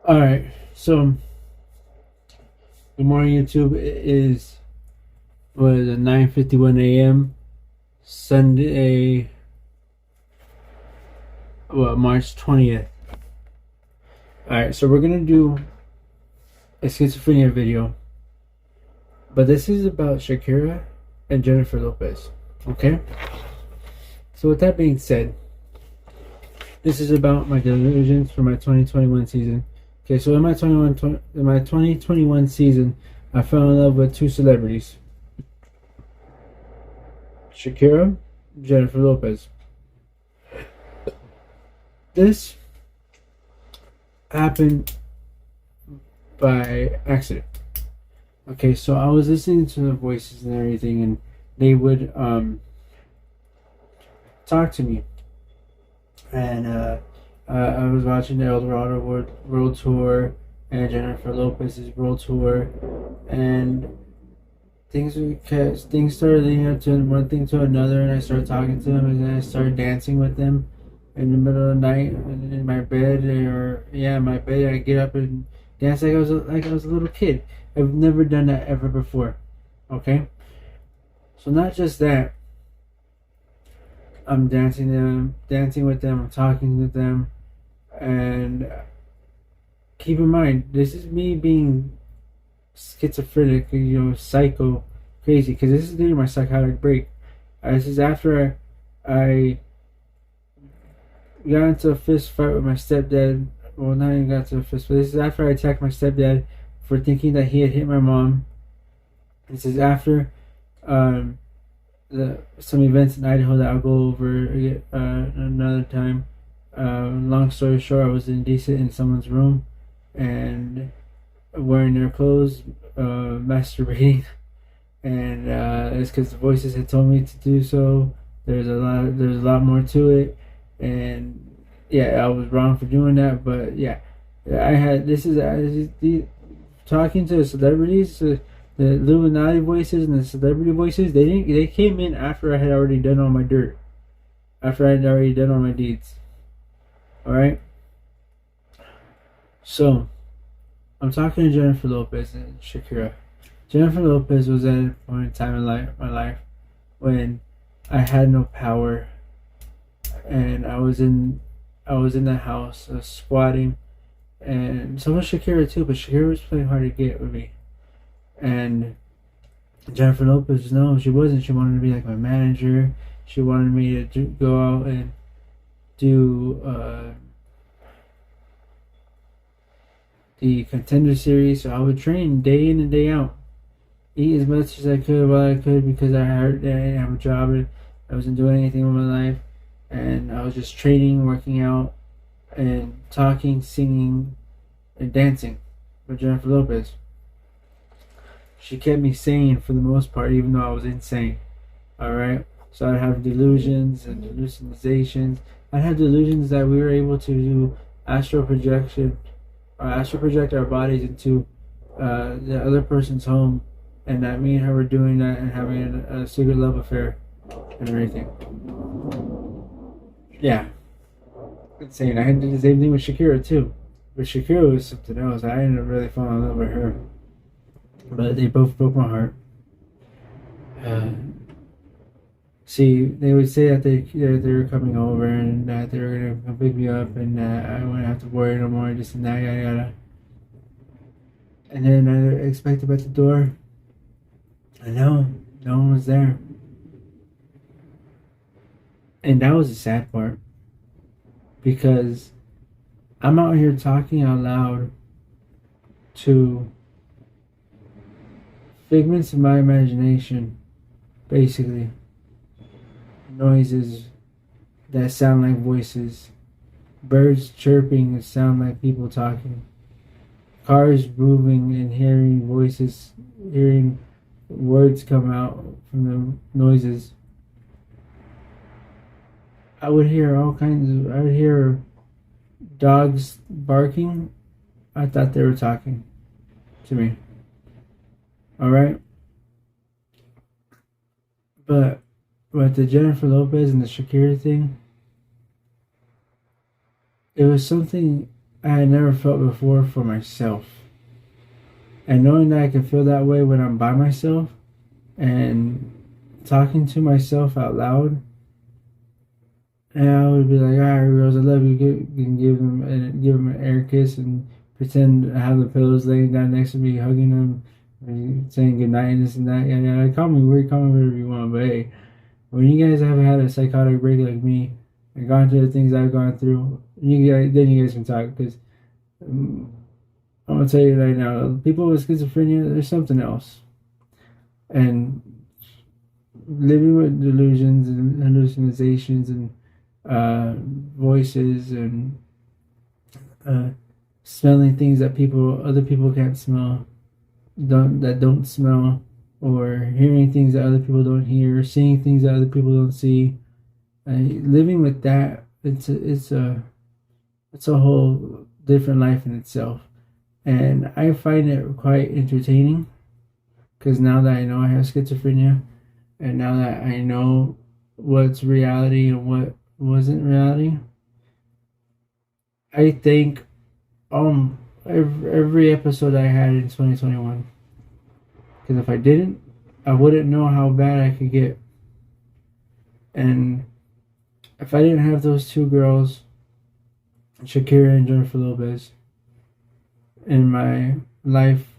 All right, so good morning, YouTube. It is 9:51 a.m. Sunday, March 20th. All right, so we're gonna do a schizophrenia video, but this is about Shakira and Jennifer Lopez. Okay. So with that being said, this is about my delusions for my 2021 season. Okay, so in my 2021 season, I fell in love with two celebrities: Shakira, Jennifer Lopez. This happened by accident. Okay, so I was listening to the voices and everything, and they would talk to me, and I was watching the El Dorado World Tour and Jennifer Lopez's World Tour, and things started leading up to one thing to another, and I started talking to them, and then I started dancing with them in the middle of the night in my bed, or yeah, in my bed. I get up and dance like I was a little kid. I've never done that ever before. Okay, so not just that, I'm dancing with them, I'm talking with them, and keep in mind, this is me being schizophrenic, psycho, crazy, because this is during my psychotic break. This is after I got into a fist fight with my stepdad. Well, not even got into a fist fight. This is after I attacked my stepdad for thinking that he had hit my mom. This is after some events in Idaho that I'll go over another time. Long story short, I was indecent in someone's room and wearing their clothes, masturbating, and it's because the voices had told me to do so. There's a lot more to it, and yeah, I was wrong for doing that. But yeah, I had talking to the celebrities, the Illuminati voices and the celebrity voices. They came in after I had already done all my dirt, after I had already done all my deeds. All right, so I'm talking to Jennifer Lopez and Shakira. Jennifer Lopez was at a point in time in my life when I had no power, and I was in the house squatting, and so was Shakira too. But Shakira was playing hard to get with me, and Jennifer Lopez, no, she wasn't. She wanted to be like my manager. She wanted me to go out and do the Contender Series, so I would train day in and day out, eat as much as I could while I could, because I heard that I didn't have a job and I wasn't doing anything with my life, and I was just training, working out, and talking, singing, and dancing with Jennifer Lopez. She kept me sane for the most part, even though I was insane. Alright? So I'd have delusions and hallucinations. I'd have delusions that we were able to do astral projection, or astral project our bodies into the other person's home, and that me and her were doing that and having a secret love affair and everything. Yeah. Insane. I had to do the same thing with Shakira too. But Shakira was something else. I ended up really falling in love with her. But they both broke my heart. See, they would say that they were coming over and that they were gonna come pick me up, and that I wouldn't have to worry no more. Just and that, yada yada. And then I expected at the door, and no one was there. And that was the sad part, because I'm out here talking out loud to figments of my imagination, basically. Noises that sound like voices, birds chirping that sound like people talking, cars moving and hearing voices, hearing words come out from the noises. I would hear I would hear dogs barking. I thought they were talking to me. Alright? But with the Jennifer Lopez and the Shakira thing, it was something I had never felt before for myself. And knowing that I can feel that way when I'm by myself and talking to myself out loud, and I would be like, "All right, girls, I love you." You can give them an air kiss and pretend I have the pillows laying down next to me, hugging them, and saying goodnight and this and that. Yeah, yeah. Call me weird, call me whatever you want, but hey, when you guys have had a psychotic break like me and gone through the things I've gone through, then you guys can talk. Because I'm gonna tell you right now, people with schizophrenia, there's something else, and living with delusions and hallucinations and voices and uh, smelling things that other people can't smell, don't smell, or hearing things that other people don't hear, seeing things that other people don't see. Living with that, it's a whole different life in itself, and I find it quite entertaining because now that I know I have schizophrenia, and now that I know what's reality and what wasn't reality, I think every episode I had in 2021. Because if I didn't, I wouldn't know how bad I could get. And if I didn't have those two girls, Shakira and Jennifer Lopez, in my life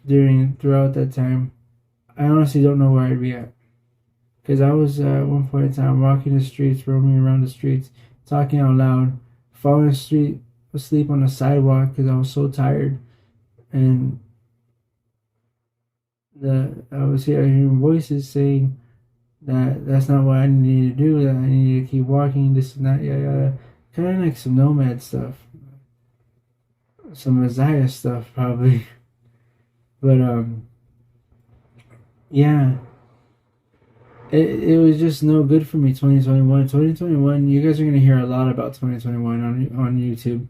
throughout that time, I honestly don't know where I'd be at. Because I was at one point in time walking the streets, roaming around the streets, talking out loud, falling asleep on the sidewalk because I was so tired, and I was hearing voices saying that that's not what I needed to do. That I needed to keep walking, this and that, yeah, yeah. Kind of like some nomad stuff, some Messiah stuff, probably. But yeah. It was just no good for me. 2021, you guys are gonna hear a lot about 2021 on YouTube,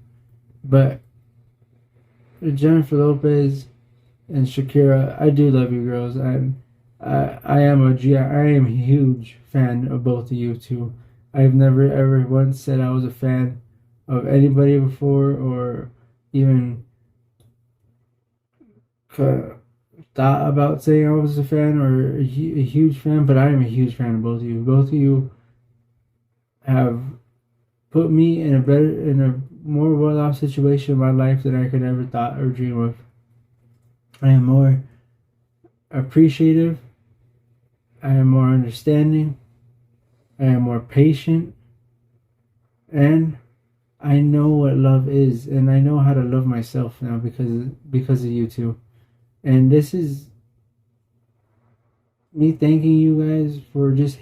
but Jennifer Lopez and Shakira, I do love you girls. I am a huge fan of both of you two. I've never ever once said I was a fan of anybody before, or even thought about saying I was a fan or a huge fan, but I am a huge fan of both of you. Both of you have put me in a more well off situation in my life than I could ever thought or dream of. I am more appreciative. I am more understanding. I am more patient, and I know what love is, and I know how to love myself now because of you two. And this is me thanking you guys for just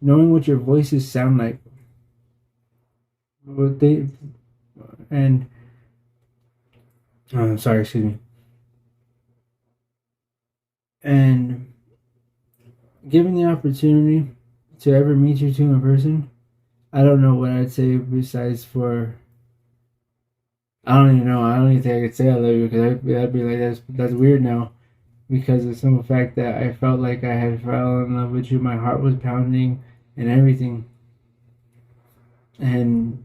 knowing what your voices sound like. What they and sorry, excuse me. And given the opportunity to ever meet you two in person, I don't know what I'd say besides for. I don't even know. I don't even think I could say I love you because I'd be like that's weird now, because of some fact that I felt like I had fallen in love with you. My heart was pounding and everything, and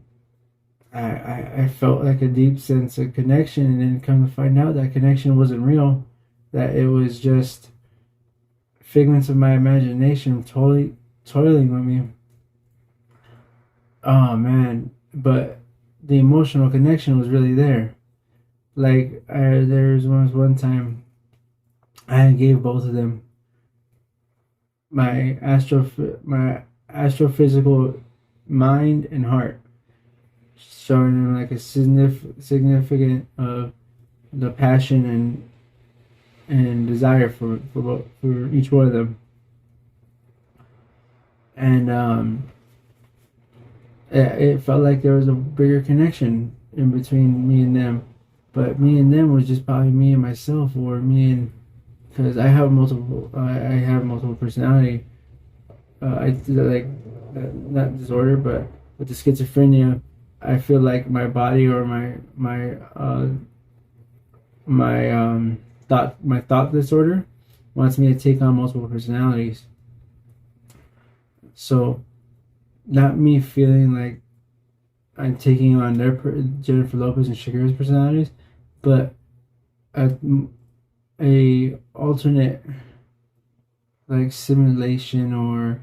I felt like a deep sense of connection, and then come to find out that connection wasn't real, that it was just figments of my imagination totally toiling with me. Oh man, but the emotional connection was really there. Like there was one time I gave both of them my astrophysical mind and heart, showing them like a significant of the passion and desire for each one of them, and it felt like there was a bigger connection in between me and them, but me and them was just probably me and myself, or me and because I have multiple personality. I like not disorder, but with the schizophrenia, I feel like my body or my thought disorder wants me to take on multiple personalities. So, not me feeling like I'm taking on Jennifer Lopez and Shakira's personalities, but a, a alternate like simulation or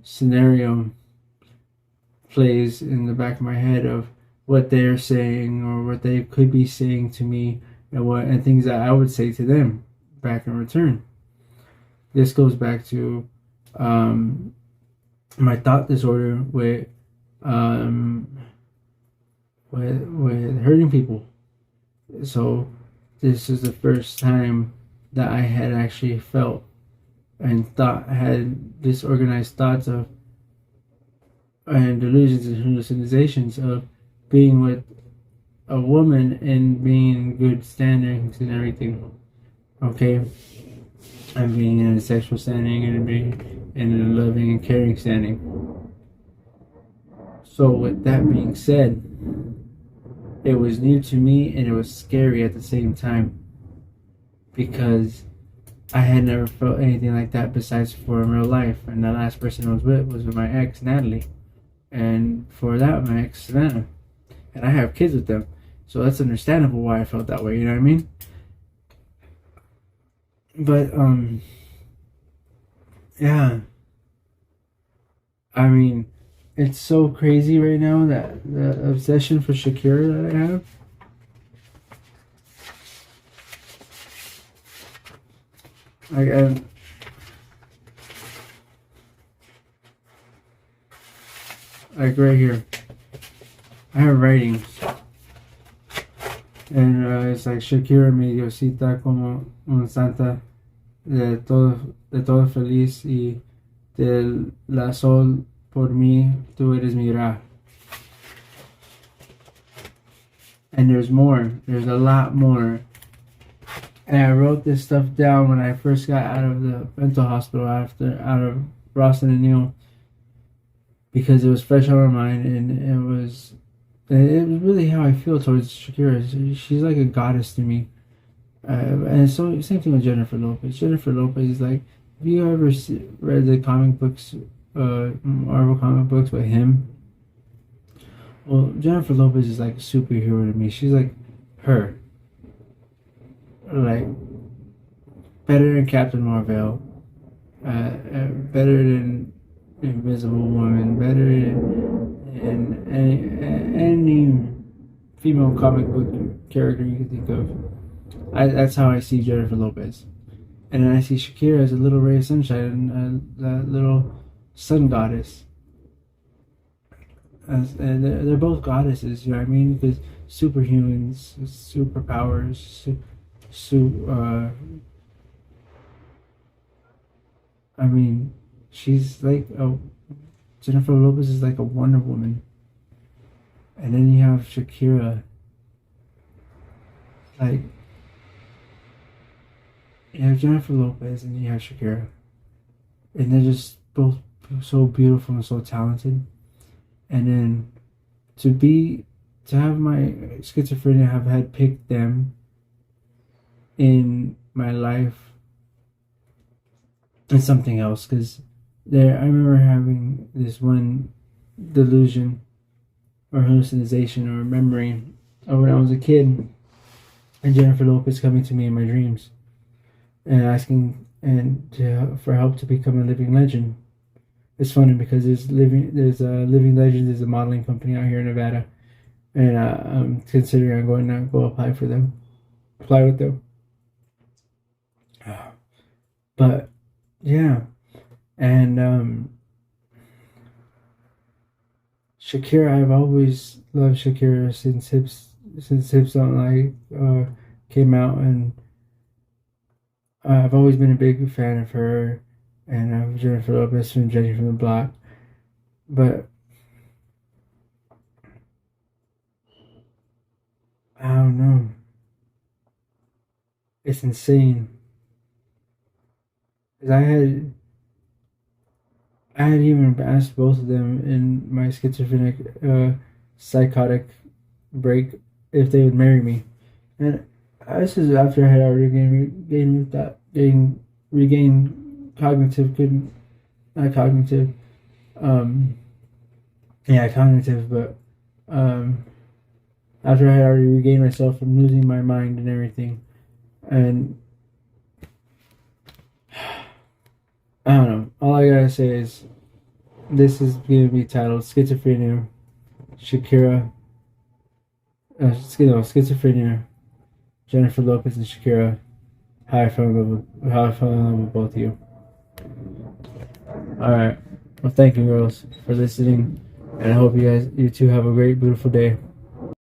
scenario plays in the back of my head of what they're saying or what they could be saying to me, and things that I would say to them back in return. This goes back to my thought disorder um, with hurting people. So this is the first time that I had actually felt and had disorganized thoughts of and delusions and hallucinations of being with a woman and being in good standings and everything. Okay, I'm being in a sexual standing and being in a loving and caring standing. So with that being said, it was new to me and it was scary at the same time because I had never felt anything like that besides for in real life. And the last person I was with my ex, Natalie. And for that, my ex, Savannah. And I have kids with them. So that's understandable why I felt that way, you know what I mean? But, yeah. I mean, it's so crazy right now that the obsession for Shakira that I have. Like right here, I have writings, and it's like Shakira mi Diosita como un santa de todo feliz y de la sol por mí tú eres mi ra. And there's more. There's a lot more. And I wrote this stuff down when I first got out of the mental hospital out of Boston and Neal, because it was fresh on my mind, and it was really how I feel towards Shakira. She's like a goddess to me. And so same thing with Jennifer Lopez. Jennifer Lopez is like, have you ever read the comic books, Marvel comic books with him? Well, Jennifer Lopez is like a superhero to me. She's like her. Like, better than Captain Marvel. Better than Invisible Woman. Better than any female comic book character you can think of. That's how I see Jennifer Lopez. And then I see Shakira as a little ray of sunshine, and that little sun goddess. And they're both goddesses, you know what I mean? Because superhumans, superpowers, I mean, she's like Jennifer Lopez is like a Wonder Woman. And then you have Shakira. Like, you have Jennifer Lopez and you have Shakira. And they're just both so beautiful and so talented. And then to have my schizophrenia have had picked them in my life is something else. Because I remember having this one delusion or hallucination or memory of when I was a kid, and Jennifer Lopez coming to me in my dreams and asking for help to become a living legend. It's funny because there's Living Legends is a modeling company out here in Nevada, and I'm considering I'm going to go apply with them. But yeah, and Shakira, I've always loved Shakira since Hips Don't Lie came out, and I've always been a big fan of her. And I'm Jennifer Lopez from Jenny from the Block. But I don't know. It's insane. 'Cause I had even asked both of them in my schizophrenic psychotic break if they would marry me. And this is after I had already regained not cognitive yeah, cognitive, but after I had already regained myself from losing my mind and everything, and I don't know. All I gotta say is this is gonna be titled "Schizophrenia, Shakira." Schizophrenia, Jennifer Lopez and Shakira. How I fell in love with both of you. All right. Well, thank you, girls, for listening, and I hope you two have a great, beautiful day.